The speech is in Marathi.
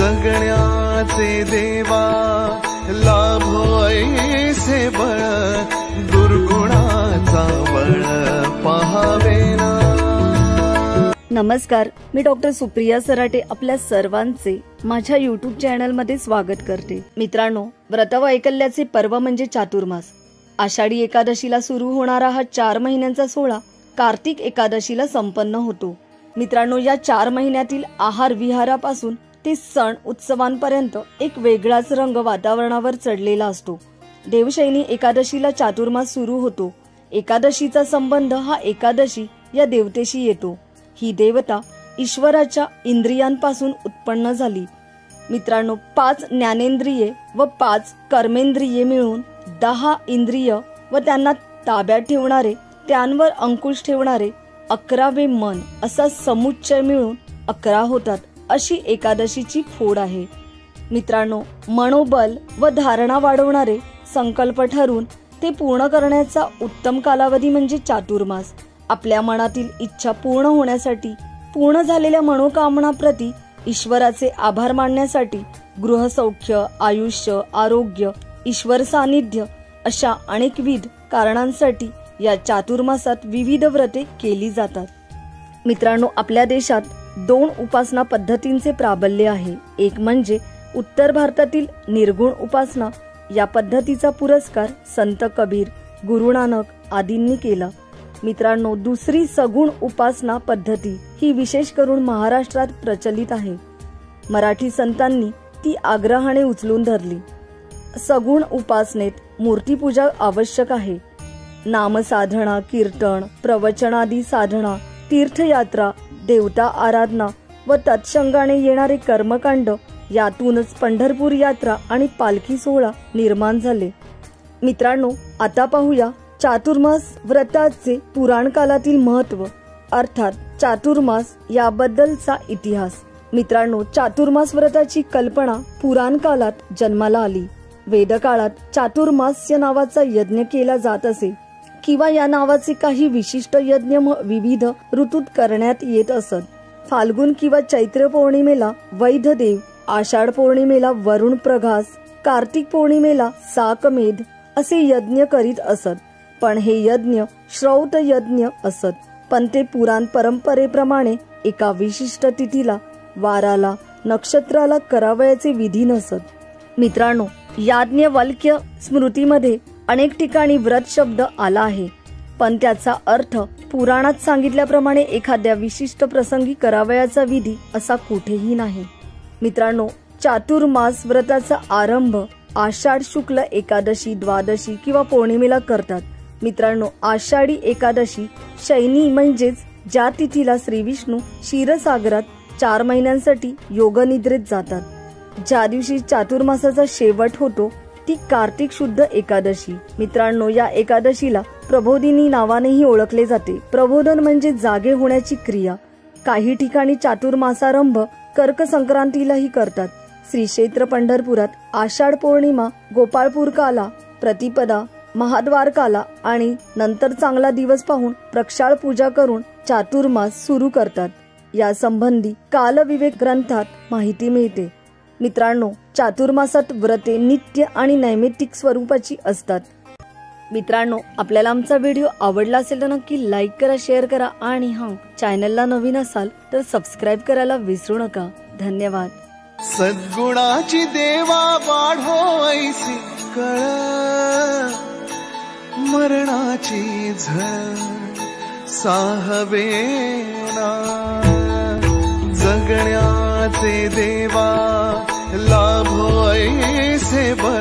जगण्याचे देवा लाभो ऐसे बळ दुर्गुणाचा बळ पहावे ना। नमस्कार, मी डॉक्टर सुप्रिया सराटे आपल्या सर्वांचे माझ्या YouTube चॅनल मध्ये स्वागत करते। मित्रांनो, व्रतवैकल्याचे पर्व म्हणजे चातुर्मास। आषाढी एकादशीला सुरू होणारा हा 4 महिन्यांचा सोहळा कार्तिक एकादशीला संपन्न होतो। मित्रांनो, या 4 महिन्यातील आहार विहारापासून ते सण उत्सवांपर्यंत एक वेगळाच रंग वातावरणावर चढलेला असतो। देवशयनी एकादशीला चातुर्मास सुरू होतो। एकादशीचा संबंध हा एकादशी या देवतेशी येतो। ही देवता ईश्वराच्या इंद्रियांपासून उत्पन्न झाली। मित्रांनो, 5 ज्ञानेंद्रिये व 5 कर्मेंद्रिये मिळून 10 इंद्रिय व त्यांना ताब्यात ठेवणारे, त्यांवर अंकुश ठेवणारे 11वे मन असा समुच्चय मिळून 11 होतात, अशी एकादशीची फोड आहे। मित्रांनो, मनोबल व धारणा वाढवणारे संकल्प ठरून ते पूर्ण करण्याचा उत्तम कालावधी म्हणजे चातुर्मास। आपल्या मनातील इच्छा पूर्ण होण्यासाठी, पूर्ण झालेल्या मनोकामनाप्रती ईश्वराचे आभार मानण्यासाठी, गृहसौख्य, आयुष्य, आरोग्य, ईश्वर सानिध्य अशा अनेकविध कारणांसाठी या चातुर्मासात विविध व्रते केली जातात। मित्रांनो, आपल्या देशात 2 उपासना पद्धतींचे प्राबल्य आहे। एक म्हणजे उत्तर भारतातील निर्गुण उपासना। या पद्धतीचा पुरस्कार संत कबीर, गुरु नानक आदींनी केला। मित्रांनो, दुसरी सगुण उपासना पद्धती ही विशेष करून महाराष्ट्रात प्रचलित आहे। मराठी संतांनी ती आग्रहाने उचलून धरली। सगुण उपासनेत मूर्तीपूजा आवश्यक आहे। नामसाधना, कीर्तन, प्रवचनादी साधना, तीर्थयात्रा, देवता आराधना व तत्संगाने येणारे कर्मकांड, यातूनच पंढरपूर यात्रा आणि पालखी सोहळा निर्माण झाले। मित्रांनो, आता पाहूया चातुर्मास व्रताचे पुराण कालातील महत्व, अर्थात चातुर्मास याबद्दलचा इतिहास। मित्रांनो, चातुर्मास व्रताची कल्पना पुराण काळात जन्माला आली। वेदकाळात चातुर्मास्य नावाचा यज्ञ केला जात असे किंवा या नावाचे काही विशिष्ट यज्ञ विविध ऋतूत करण्यात येत असत। फाल्गुन किंवा चैत्र पौर्णिमेला वैधदेव, आषाढ पौर्णिमेला वरुण प्रघास, कार्तिक पौर्णिमेला साकमेध असे यज्ञ करीत असत। पण हे यज्ञ श्रौत यज्ञ असत, पण ते पुराण परंपरेप्रमाणे एका विशिष्ट तिथीला, वाराला, नक्षत्राला करावयाचे विधी नसत। मित्रांनो, याज्ञवल्क्य स्मृतीमध्ये अनेक ठिकाणी व्रत शब्द आला आहे, पण त्याचा अर्थ पुराणात सांगितल्याप्रमाणे एखाद्या विशिष्ट प्रसंगी करावयाचा विधी असा कुठेही नाही। मित्रांनो, चातुर्मास व्रताचा आरंभ आषाढ शुक्ल एकादशी, द्वादशी किंवा पौर्णिमेला करतात। मित्रांनो, आषाढी एकादशी शयनी म्हणजेच ज्या तिथीला श्री विष्णू क्षीरसागरात 4 महिन्यांसाठी योगनिद्रेत जातात, ज्या दिवशी चातुर्मासाचा शेवट होतो, ती कार्तिक शुद्ध एकादशी। मित्रांनो, या एकादशीला प्रबोधिनी नावानेही ओळखले जाते। प्रबोधन म्हणजे जागे होण्याची क्रिया। काही ठिकाणी चातुर्मासारंभ कर्क संक्रांतीलाही करतात। श्री क्षेत्र पंढरपुरात आषाढ पौर्णिमा, गोपाळपूर काला, प्रतिपदा, महाद्वार काला आणि नंतर चांगला दिवस पाहून प्रक्षाळ पूजा करून चातुर्मास सुरू करतात। या संबंधी कालविवेक ग्रंथात माहिती मिळते। मित्रांनो, चातुर्मासात व्रते नित्य आणि नैमित्तिक स्वरूपाची असतात। मित्रांनो, आपल्याला आमचा व्हिडिओ आवडला असेल तर नक्की लाईक करा, शेअर करा आणि चॅनलला नवीन असाल तर सबस्क्राईब करायला विसरू नका। धन्यवाद। सद्गुणाची देवा वाढो ऐसी कळ, मरणाची झळ साहवेना। जगण्याचे देवा लाभो ऐसे बळ